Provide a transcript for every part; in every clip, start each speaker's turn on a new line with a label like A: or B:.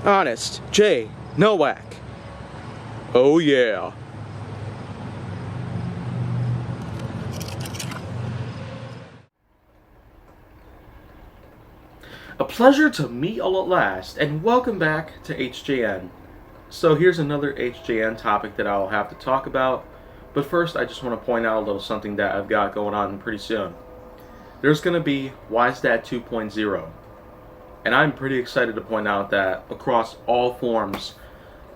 A: Honest J. Nowak. Oh yeah. A pleasure to meet all at last, and welcome back to HJN. So here's another HJN topic that I'll have to talk about, but first I just want to point out a little something that I've got going on pretty soon. There's going to be WhyStat 2.0, and I'm pretty excited to point out that across all forms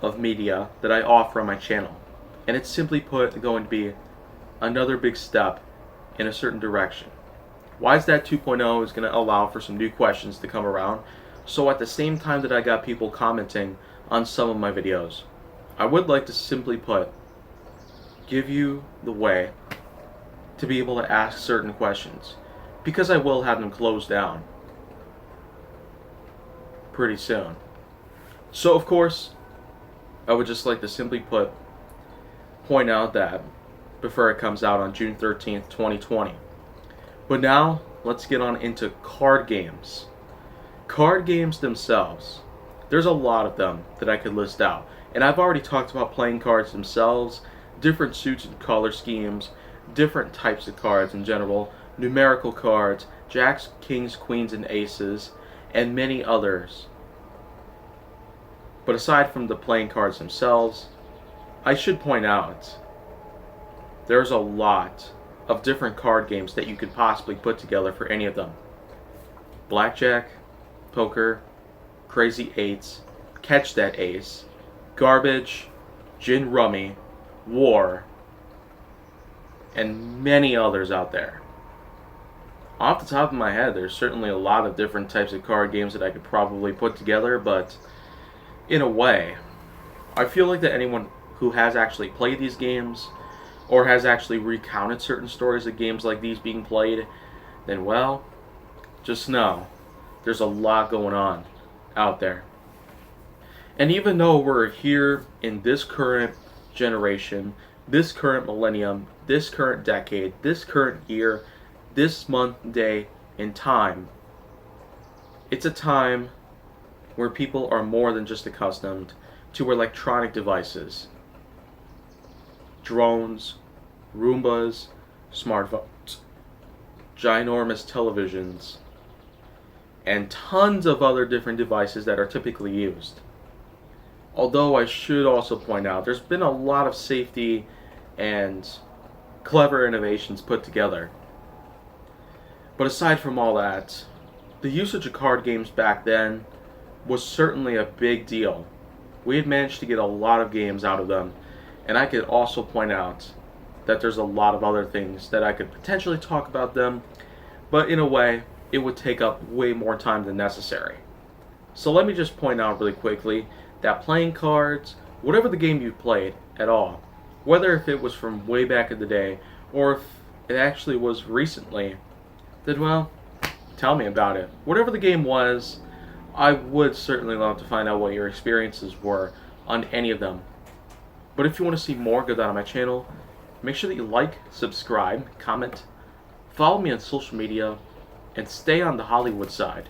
A: of media that I offer on my channel, and it's simply put going to be another big step in a certain direction. WhyStat 2.0 is going to allow for some new questions to come around, so at the same time that I got people commenting on some of my videos, I would like to simply put give you the way to be able to ask certain questions, because I will have them closed down pretty soon. So of course, I would just like to simply point out that before it comes out on June 13th, 2020. But now, let's get on into card games. Card games themselves, there's a lot of them that I could list out. And I've already talked about playing cards themselves, different suits and color schemes, different types of cards in general, numerical cards, jacks, kings, queens, and aces, and many others. But aside from the playing cards themselves, I should point out there's a lot of different card games that you could possibly put together for any of them. Blackjack, poker, crazy eights, catch that ace, garbage, gin rummy, war, and many others out there. Off the top of my head, there's certainly a lot of different types of card games that I could probably put together, but in a way, I feel like that anyone who has actually played these games or has actually recounted certain stories of games like these being played, then well, just know there's a lot going on out there. And even though we're here in this current generation, this current millennium, this current decade, this current year, this month, day, and time, it's a time where people are more than just accustomed to electronic devices. Drones, Roombas, smartphones, ginormous televisions, and tons of other different devices that are typically used. Although I should also point out there's been a lot of safety and clever innovations put together. But aside from all that, the usage of card games back then was certainly a big deal. We had managed to get a lot of games out of them, and I could also point out that there's a lot of other things that I could potentially talk about them, but in a way, it would take up way more time than necessary. So let me just point out really quickly that playing cards, whatever the game you've played at all, whether if it was from way back in the day or if it actually was recently, then well, tell me about it. Whatever the game was, I would certainly love to find out what your experiences were on any of them. But if you want to see more good on my channel, make sure that you like, subscribe, comment, follow me on social media, and stay on the Hollywood side.